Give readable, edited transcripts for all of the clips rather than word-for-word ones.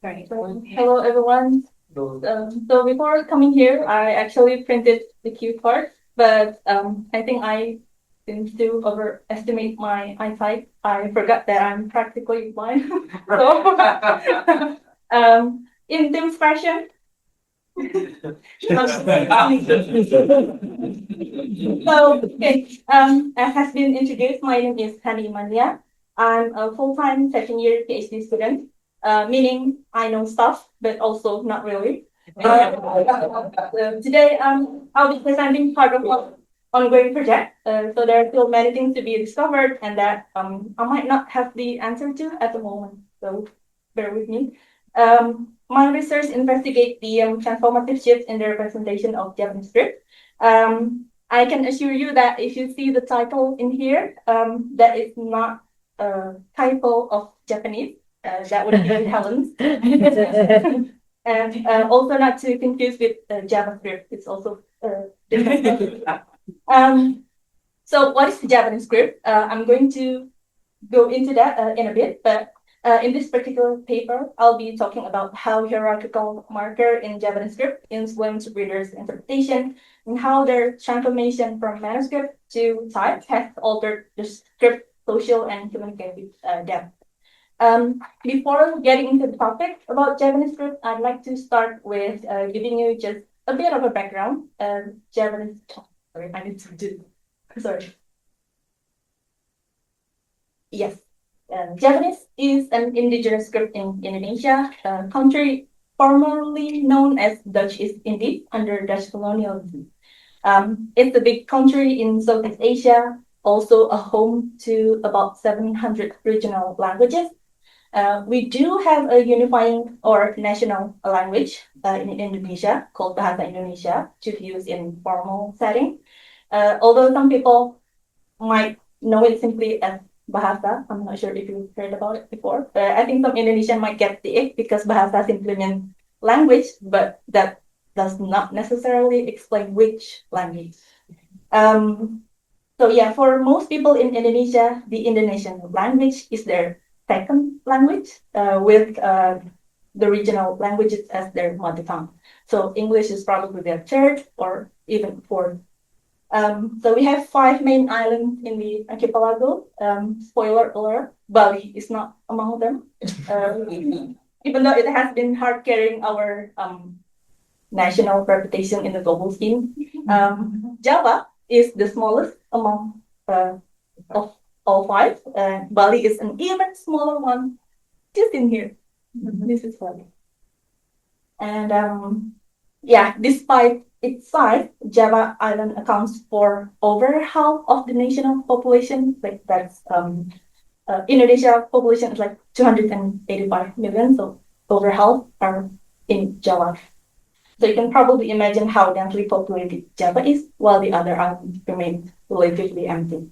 Right. Hello, everyone. So before coming here, I actually printed the cue card, but I think I seem to overestimate my eyesight. I forgot that I'm practically blind. So in Tim's fashion. So, okay, as has been introduced, my name is Hanny Imania. I'm a full-time second-year PhD student, meaning I know stuff, but also not really. Today, I'll be presenting part of an ongoing project. So there are still many things to be discovered, and that I might not have the answer to at the moment. So bear with me. My research investigates the transformative shifts in the representation of Japanese script. I can assure you that if you see the title in here, that is not a typo of Japanese. That would be Helen's. And also not to confuse with JavaScript. It's also different. So what is the Japanese script? I'm going to go into that in a bit, but in this particular paper, I'll be talking about how hierarchical marker in Javanese script influence readers' interpretation and how their transformation from manuscript to type has altered the script social and communicative depth. Before getting into the topic about Javanese script, I'd like to start with giving you just a bit of a background. Javanese, sorry, I need to do, sorry. Yes. Javanese is an indigenous script in Indonesia, a country formerly known as Dutch East Indies under Dutch colonialism. It's a big country in Southeast Asia, also a home to about 700 regional languages. We do have a unifying or national language in Indonesia called Bahasa Indonesia to use in formal setting. Although some people might know it simply as Bahasa. I'm not sure if you've heard about it before. I think some Indonesian might get the ick because Bahasa simply means language, but that does not necessarily explain which language. So yeah, for most people in Indonesia, the Indonesian language is their second language, with the regional languages as their mother tongue. So English is probably their third or even fourth. So we have 5 main islands in the archipelago. Spoiler alert, Bali is not among them. Even though it has been hard carrying our national reputation in the global scene. Java is the smallest among of all 5. Bali is an even smaller one, just in here. This is Bali. And yeah, despite its size, Java Island accounts for over half of the national population. Like that's Indonesia population is like 285 million, so over half are in Java. So you can probably imagine how densely populated Java is, while the other islands remain relatively empty.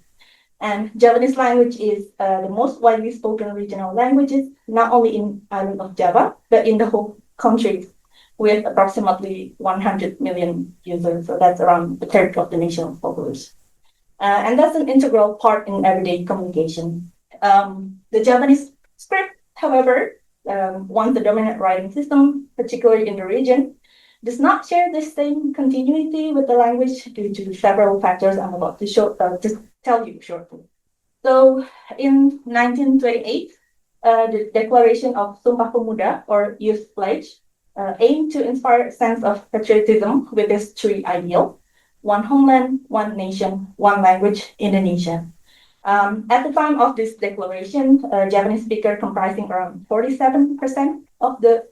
And Javanese language is the most widely spoken regional languages, not only in island of Java, but in the whole country, with approximately 100 million users. So that's around a third of the national population. And that's an integral part in everyday communication. The Javanese script, however, once the dominant writing system, particularly in the region, does not share the same continuity with the language due to several factors I'm about to just tell you shortly. So in 1928, the Declaration of Sumpah Pemuda, or Youth Pledge, aimed to inspire a sense of patriotism with its 3 ideals: one homeland, one nation, one language, Indonesia. At the time of this declaration, Javanese speakers comprising around 47% of the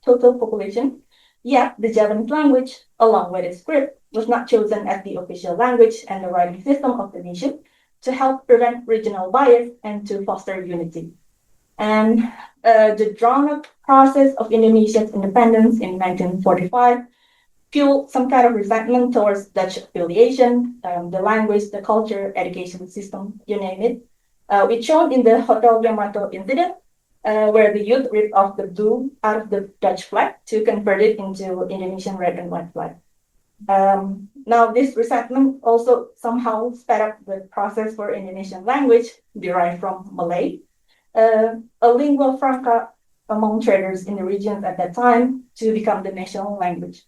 total population. Yet the Javanese language, along with its script, was not chosen as the official language and the writing system of the nation to help prevent regional bias and to foster unity. And the drawn-up process of Indonesia's independence in 1945 fueled some kind of resentment towards Dutch affiliation, the language, the culture, education system, you name it, which shown in the Hotel Yamato incident, where the youth ripped off the blue out of the Dutch flag to convert it into Indonesian red and white flag. Now, this resentment also somehow sped up the process for Indonesian language derived from Malay, a lingua franca among traders in the regions at that time to become the national language.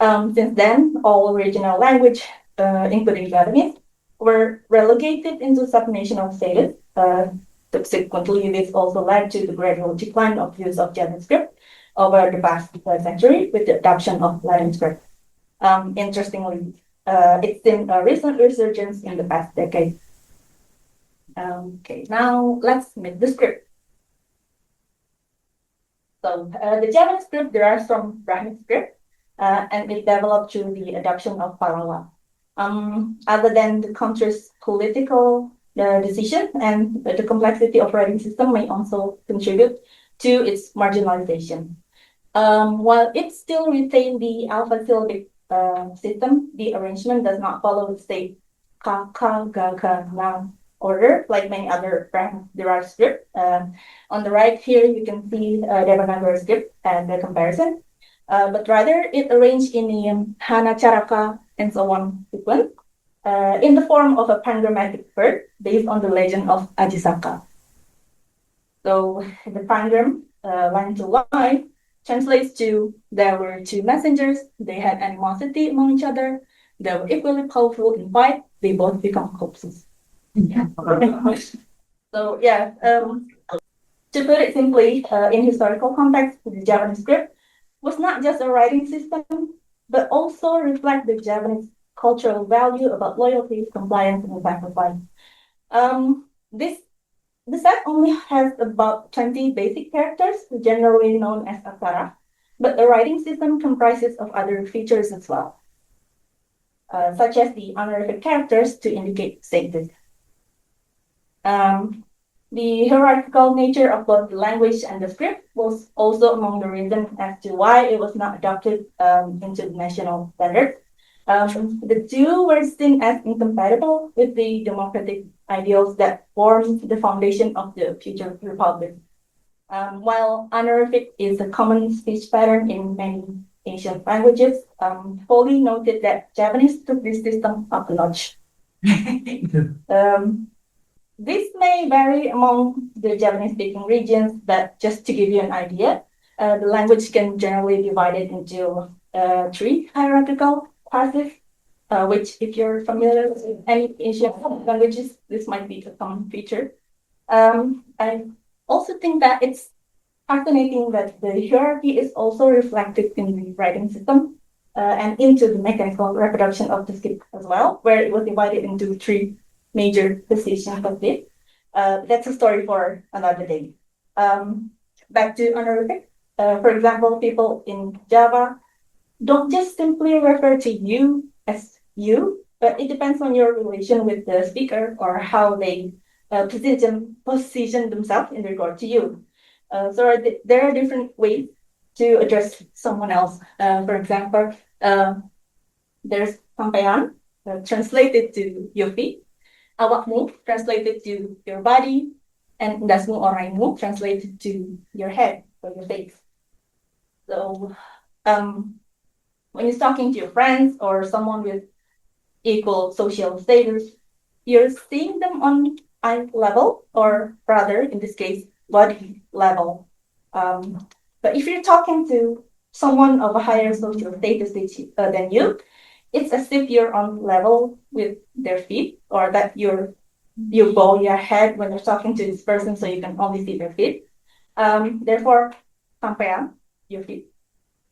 Since then, all regional language, including Javanese, were relegated into subnational status. Subsequently, this also led to the gradual decline of use of Javanese script over the past century with the adoption of Latin script. Interestingly, it's seen a recent resurgence in the past decade. Okay, now let's meet the script. So the Javanese script derives from Brahmic script, and it developed through the adoption of Pallava. Other than the country's political decision and the complexity of writing system may also contribute to its marginalization. While it still retains the alpha-syllabic system, the arrangement does not follow the state ka, ka, ga, ka, na order like many other Brahmin-derived scripts. On the right here, you can see Devanagari script and the comparison. But rather, it arranged in the Hana Charaka and so on sequence in the form of a pangrammatic word based on the legend of Ajisaka. So the pangram, line to line, translates to there were two messengers, they had animosity among each other, they were equally powerful in fight, they both become corpses. So yeah, to put it simply, in historical context, the Javanese script was not just a writing system, but also reflect the Javanese cultural value about loyalty, compliance, and sacrifice. The set only has about 20 basic characters, generally known as aksara, but the writing system comprises of other features as well, such as the honorific characters to indicate status. The hierarchical nature of both the language and the script was also among the reasons as to why it was not adopted into the national standard. The two were seen as incompatible with the democratic ideals that formed the foundation of the future republic. While honorific is a common speech pattern in many Asian languages, Foley noted that Japanese took this system up a notch. This may vary among the Javanese-speaking regions, but just to give you an idea, the language can generally be divided into 3 hierarchical classes, which if you're familiar with any Asian languages, this might be a common feature. I also think that it's fascinating that the hierarchy is also reflected in the writing system and into the mechanical reproduction of the script as well, where it was divided into 3 major positions of it. That's a story for another day. Back to honorific. For example, people in Java don't just simply refer to you as you, but it depends on your relation with the speaker or how they position themselves in regard to you. So there are different ways to address someone else. For example, there's sampean, translated to your feet, awakmu, translated to your body, and dasmu orangmu, translated to your head or your face. So when you're talking to your friends or someone with equal social status, you're seeing them on eye level, or rather, in this case, body level. But if you're talking to someone of a higher social status than you, it's as if you're on level with their feet, or that you bow your head when you're talking to this person so you can only see their feet. Therefore, sampean, your feet.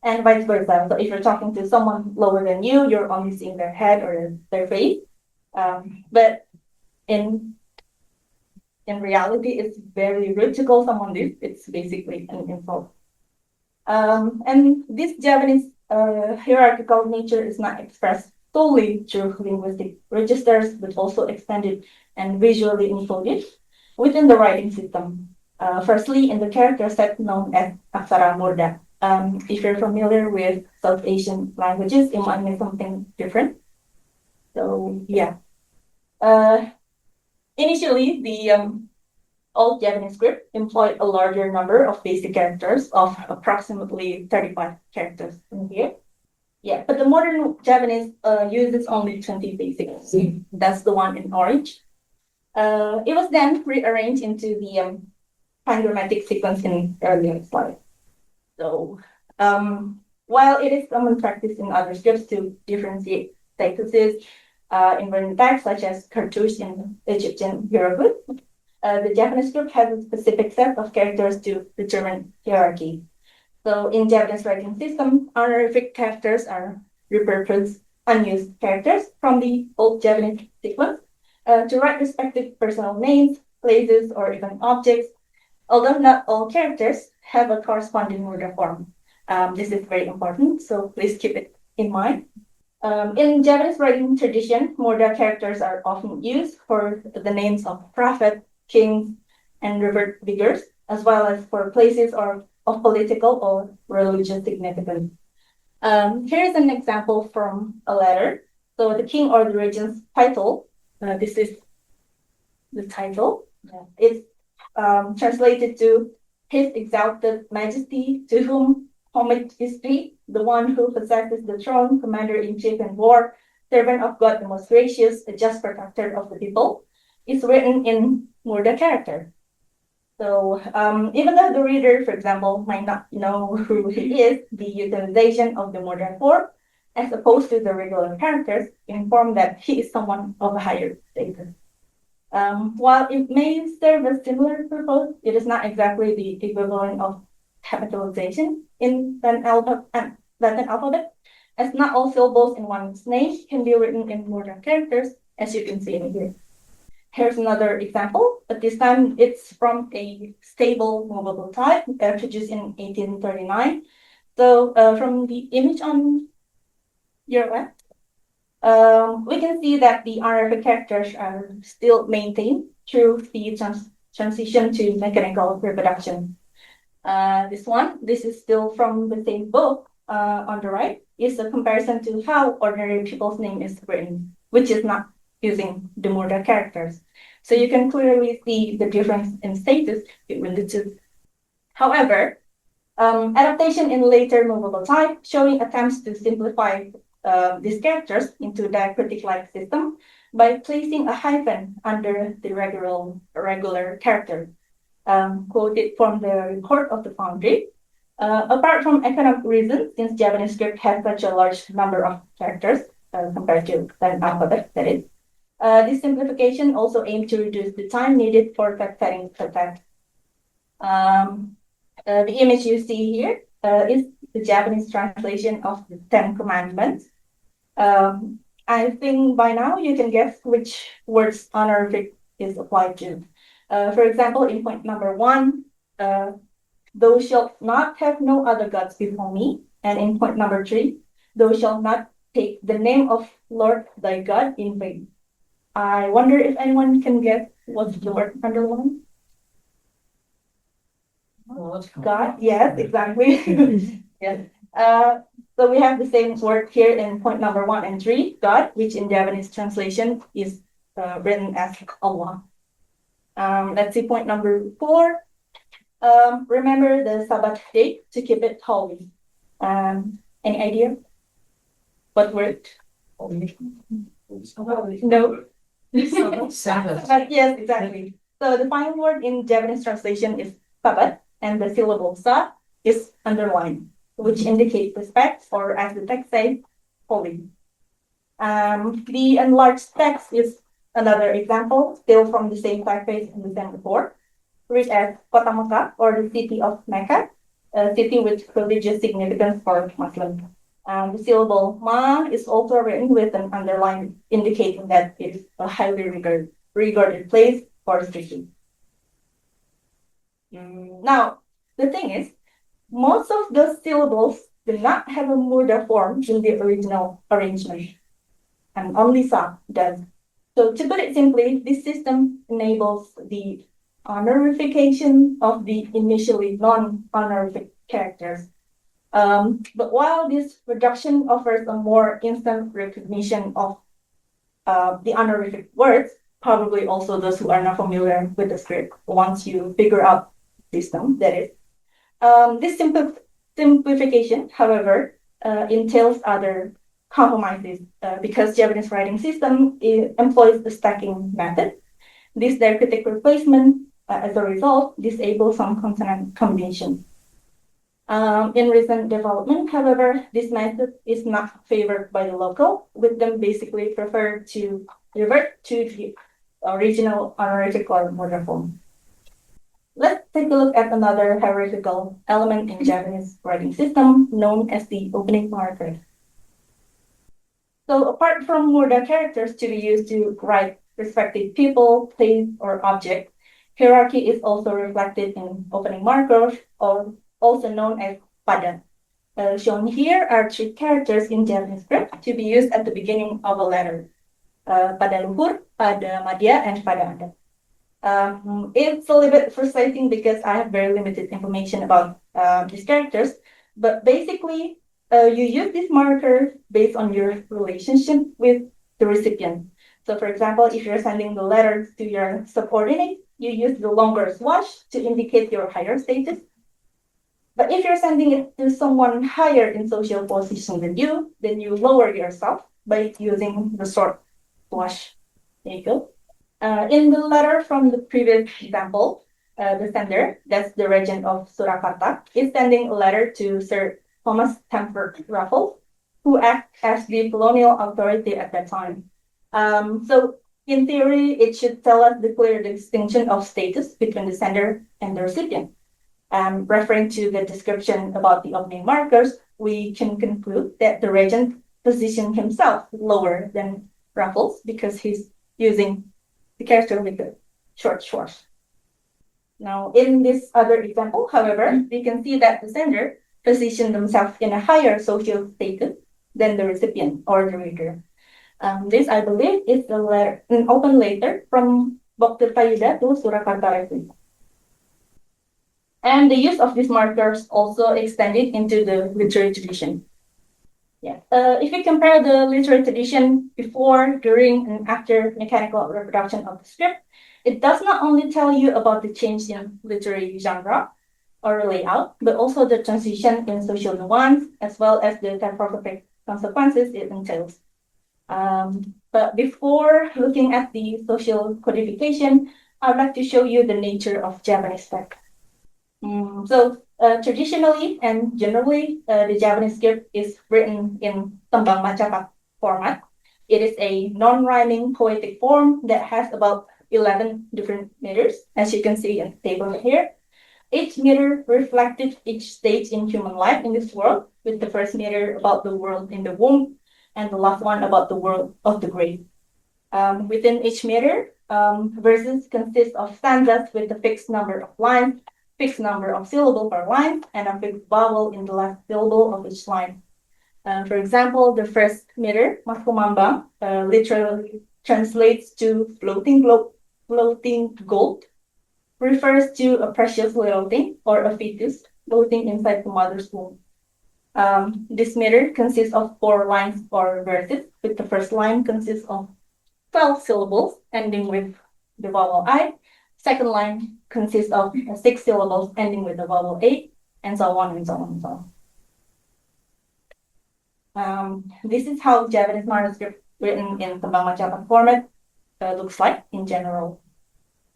And vice versa. So if you're talking to someone lower than you, you're only seeing their head or their face. But in reality, it's very rude to call someone this. It's basically an insult. And this Javanese hierarchical nature is not expressed solely through linguistic registers, but also extended and visually encoded within the writing system. Firstly, in the character set known as aksara murda. If you're familiar with South Asian languages, it might mean something different. So yeah. Initially, the old Javanese script employed a larger number of basic characters of approximately 35 characters in here. Yeah, but the modern Javanese uses only 20 basics. That's the one in orange. It was then rearranged into the pandramatic sequence in earlier slide. So, while it is common practice in other scripts to differentiate statuses in written text, such as cartouche in Egyptian hieroglyph, the Japanese script has a specific set of characters to determine hierarchy. So in Japanese writing system, honorific characters are repurposed unused characters from the old Japanese sequence to write respective personal names, places, or even objects, although not all characters have a corresponding murder form. This is very important, so please keep it in mind. In Japanese writing tradition, murder characters are often used for the names of prophets, kings, and revered figures, as well as for places or of political or religious significance. Here is an example from a letter. So the king or the regent's title, this is the title. It's translated to His Exalted Majesty, to whom homage is paid, the one who possesses the throne, commander-in-chief in war, servant of God the most gracious, a just protector of the people, is written in Murda character. So even though the reader, for example, might not know who he is, the utilization of the modern form, as opposed to the regular characters, inform that he is someone of a higher status. While it may serve a similar purpose, it is not exactly the equivalent of capitalization in Latin alphabet, as not all syllables in one's name can be written in modern characters, as you can see in here. Here's another example, but this time it's from a stable movable type produced in 1839. So from the image on your left, we can see that the honorific characters are still maintained through the transition to mechanical reproduction. This is still from the same book on the right, is a comparison to how ordinary people's name is written, which is not using the Murda characters. So you can clearly see the difference in status between the two. However, adaptation in later movable type showing attempts to simplify these characters into diacritic-like system by placing a hyphen under the regular character. Quoted from the report of the Foundry. Apart from economic reasons, since Japanese script has such a large number of characters compared to Latin alphabet, that is, this simplification also aimed to reduce the time needed for typesetting the text. The image you see here is the Japanese translation of the Ten Commandments. I think by now you can guess which words honorific is applied to. For example, in point number 1, thou shalt not have no other gods before me. And in point number 3, thou shalt not take the name of Lord thy God in vain. I wonder if anyone can guess what's the word underlined? God, yes, exactly. Yes. So we have the same word here in point number 1 and 3, God, which in Japanese translation is written as Allah. Let's see point number 4. Remember the Sabbath day to keep it holy. Any idea? What word? No. Sabbath. But yes, exactly. So the final word in Japanese translation is Sabbath, and the syllable sa is underlined, which indicates respect, or as the text says, holy. The enlarged text is another example, still from the same typeface in the same report, read as Kota Mecca, or the city of Mecca, a city with religious significance for Muslims. The syllable ma is also written with an underline indicating that it is a highly regarded place for the city. Now, the thing is, most of those syllables do not have a murda form in the original arrangement, and only sa does. So to put it simply, this system enables the honorification of the initially non-honorific characters. But while this reduction offers a more instant recognition of the honorific words, probably also those who are not familiar with the script, once you figure out the system, that is. This simplification, however, entails other compromises because Japanese writing system employs the stacking method. This diacritic replacement as a result, disable some consonant combinations. In recent development, however, this method is not favored by the local, with them basically prefer to revert to the original hierarchical model form. Let's take a look at another hierarchical element in Japanese writing system known as the opening marker. So apart from Murda characters to be used to write respective people, place, or object, hierarchy is also reflected in opening markers, or also known as pada. Shown here are three characters in Japanese script to be used at the beginning of a letter. Pada luhur, pada madya, and pada anda. It's a little bit frustrating because I have very limited information about these characters, but basically, you use this marker based on your relationship with the recipient. So, for example, if you're sending the letter to your subordinate, you use the longer slash to indicate your higher status. But if you're sending it to someone higher in social position than you, then you lower yourself by using the short slash. There you go. In the letter from the previous example, the sender, that's the regent of Surakarta, is sending a letter to Sir Thomas Temple Raffles, who acts as the colonial authority at that time. So in theory, it should tell us the clear distinction of status between the sender and the recipient. Referring to the description about the opening markers, we can conclude that the regent positioned himself lower than Raffles because he's using the character with the short slash. Now, in this other example, however, we can see that the sender positioned themselves in a higher social status than the recipient or the reader. This, I believe, is an open letter from Bhakti Payuda to Surakarta. And the use of these markers also extended into the literary tradition. Yeah. If we compare the literary tradition before, during, and after mechanical reproduction of the script, it does not only tell you about the change in literary genre or layout, but also the transition in social nuance, as well as the typographic consequences it entails. But before looking at the social codification, I'd like to show you the nature of Japanese text. Traditionally and generally, the Japanese script is written in tembang macapat format. It is a non-rhyming poetic form that has about 11 different meters, as you can see in the table here. Each meter reflected each stage in human life in this world, with the first meter about the world in the womb, and the last one about the world of the grave. Within each meter, verses consist of stanzas with a fixed number of lines, fixed number of syllable per line, and a fixed vowel in the last syllable of each line. For example, the first meter, Mas Kumambang, literally translates to floating gold, refers to a precious little thing or a fetus floating inside the mother's womb. This meter consists of 4 lines or verses, with the first line consists of 12 syllables ending with the vowel I. Second line consists of 6 syllables ending with the vowel A, and so on and so on and so on. This is how Japanese manuscript written in tembang macapat format looks like in general.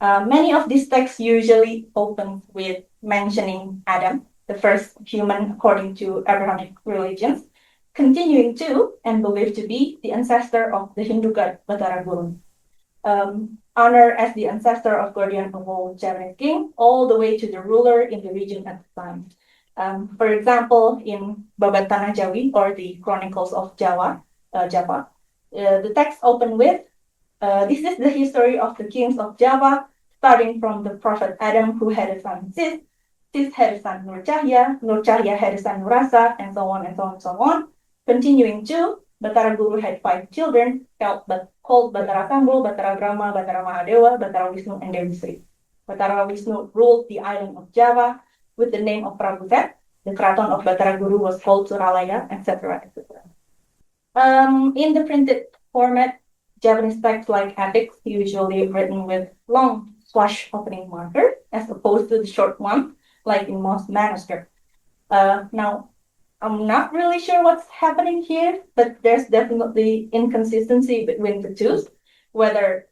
Many of these texts usually open with mentioning Adam, the first human according to Abrahamic religions, continuing to and believed to be the ancestor of the Hindu god Batara Guru. Honor as the ancestor of guardian of all Javanese king, all the way to the ruler in the region at the time. For example, in Babat Tanah Jawi, or the Chronicles of Java, the text open with, this is the history of the kings of Java, starting from the prophet Adam, who had a son Sis, Sis had a son Nur Cahya had a son Nurasa, and so on and so on and so on. Continuing to, Batara Guru had 5 children, called Batara Sambo, Batara Brahma, Batara Mahadewa, Batara Wisnu, and Dewi Sri. Batara Wisnu ruled the island of Java with the name of Prabu Zat. The kraton of Batara Guru was called Suralaya, etc., etc. In the printed format, Japanese texts like epics usually written with long slash opening marker, as opposed to the short one, like in most manuscripts. Now, I'm not really sure what's happening here, but there's definitely inconsistency between the two, whether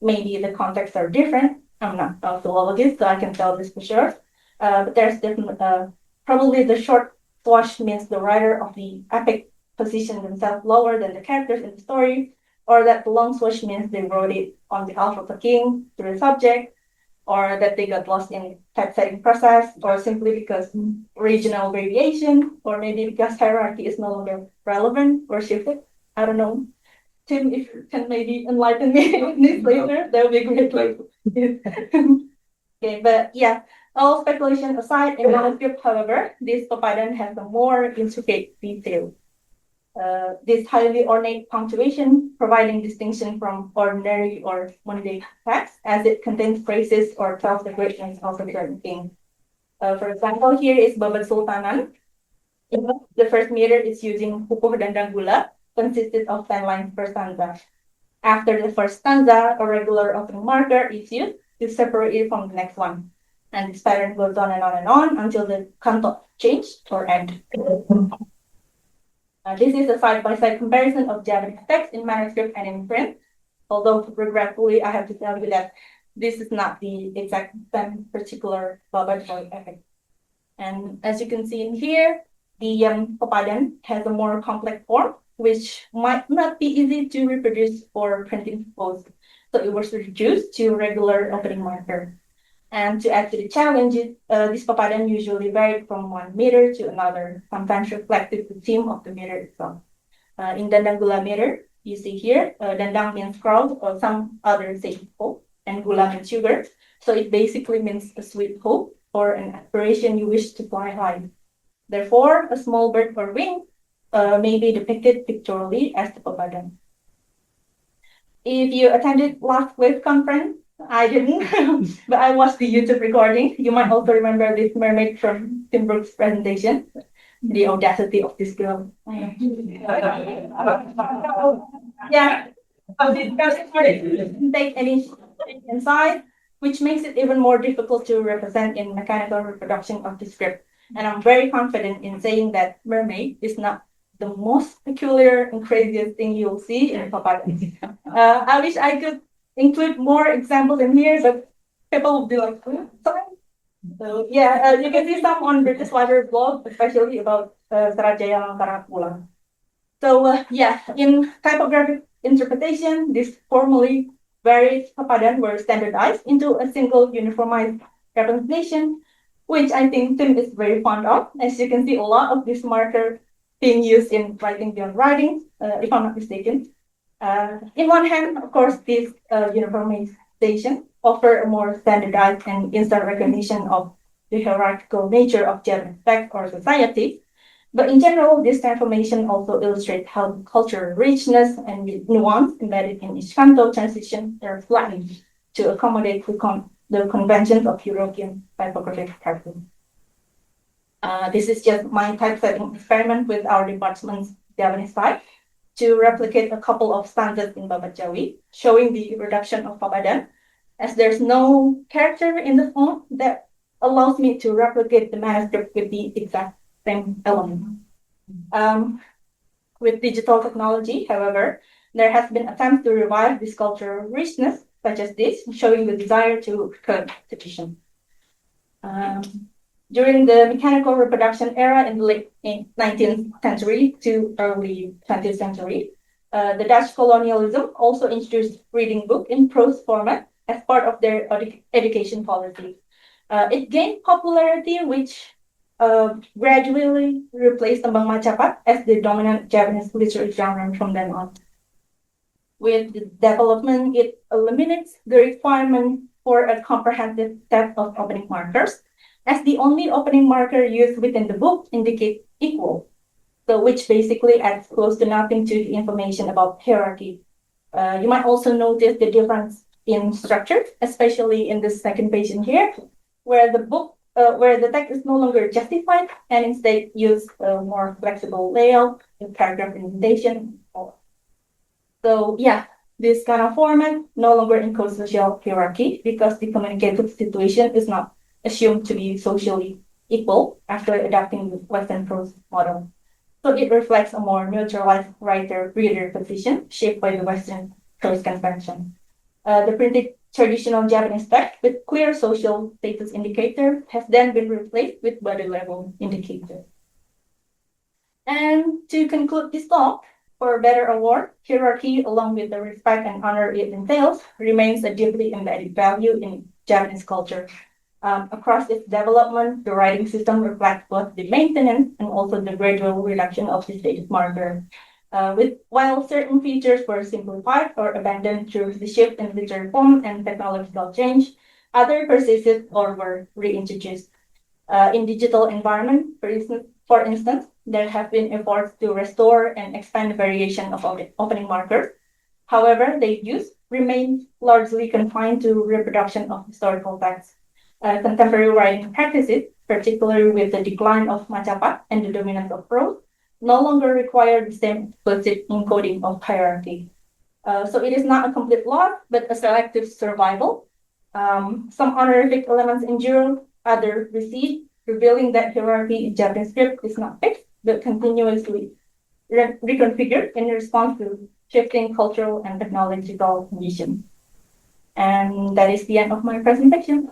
maybe the contexts are different, I'm not a philologist, so I can tell this for sure. But there's different, probably the short swash means the writer of the epic positioned themselves lower than the characters in the story, or that the long swash means they wrote it on behalf of the king through the subject, or that they got lost in typesetting process, or simply because regional variation, or maybe because hierarchy is no longer relevant or shifted. I don't know. Tim, if you can maybe enlighten me with this later, that would be great. Like, okay, but yeah, all speculation aside, in manuscript, however, this papadan has a more intricate detail. This highly ornate punctuation, providing distinction from ordinary or mundane text, as it contains phrases or tells the greatness of a certain king. For example, here is Babat Sultanan. The first meter is using Hukuh dan Danggula, consisted of 10 lines per stanza. After the first stanza, a regular opening marker is used to separate it from the next one. And this pattern goes on and on and on until the canto change or end. This is a side-by-side comparison of Javanese text in manuscript and in print. Although regretfully, I have to tell you that this is not the exact same particular Babat epic. And as you can see in here, the papadan has a more complex form, which might not be easy to reproduce for printing purposes. So it was reduced to regular opening marker. And to add to the challenge, this papadan usually varied from one meter to another, sometimes reflecting the theme of the meter itself. In Dandang Gula meter, you see here, Dandang means crowd, or some others say hope, and Gula means sugar. So it basically means a sweet hope or an aspiration you wish to fly high. Therefore, a small bird or wing may be depicted pictorially as the papadan. If you attended last wave conference, I didn't, but I watched the YouTube recording. You might also remember this mermaid from Tim Brooks' presentation. The audacity of this girl. Yeah, this doesn't take any inside, which makes it even more difficult to represent in mechanical reproduction of the script. And I'm very confident in saying that mermaid is not the most peculiar and craziest thing you'll see in papadan. I wish I could include more examples in here, but people would be like, sorry. So yeah, you can see some on British Library blog, especially about Sarajaya Langkara Pulang. So yeah, in typographic interpretation, this formally varied papadan were standardized into a single uniformized representation, which I think Tim is very fond of. As you can see, a lot of this marker being used in writing beyond writing, if I'm not mistaken. In one hand, of course, this uniformization offer a more standardized and instant recognition of the hierarchical nature of Javanese text or society. But in general, this transformation also illustrates how cultural richness and nuance embedded in each canto transition are flattened to accommodate the conventions of European typographic practice. This is just my typesetting experiment with our department's Javanese type to replicate a couple of stanzas in Babat Jawi, showing the reduction of papadan, as there's no character in the font that allows me to replicate the manuscript with the exact same element. With digital technology, however, there has been attempts to revive this cultural richness, such as this, showing the desire to curb repetition. During the mechanical reproduction era in the late 19th century to early 20th century, the Dutch colonialism also introduced reading book in prose format as part of their education policy. It gained popularity, which gradually replaced Ambang Macapat as the dominant Javanese literature genre from then on. With the development, it eliminates the requirement for a comprehensive set of opening markers, as the only opening marker used within the book indicates equal, so which basically adds close to nothing to the information about hierarchy. You might also notice the difference in structure, especially in the second page in here, where the text is no longer justified and instead use a more flexible layout with paragraph indentation. So yeah, this kind of format no longer encodes social hierarchy because the communicative situation is not assumed to be socially equal after adopting the Western prose model. So it reflects a more neutralized writer-reader position shaped by the Western prose convention. The printed traditional Japanese text with clear social status indicator has then been replaced with body level indicator. And to conclude this talk, for better or worse, hierarchy, along with the respect and honor it entails, remains a deeply embedded value in Japanese culture. Across its development, the writing system reflects both the maintenance and also the gradual reduction of the status marker. While certain features were simplified or abandoned through the shift in literary form and technological change, others persisted or were reintroduced. In digital environment, for instance, there have been efforts to restore and expand the variation of opening markers. However, their use remains largely confined to reproduction of historical texts. Contemporary writing practices, particularly with the decline of macapat and the dominance of prose, no longer require the same explicit encoding of hierarchy. So it is not a complete loss, but a selective survival. Some honorific elements endure, others recede, revealing that hierarchy in Japanese script is not fixed, but continuously reconfigured in response to shifting cultural and technological conditions. And that is the end of my presentation.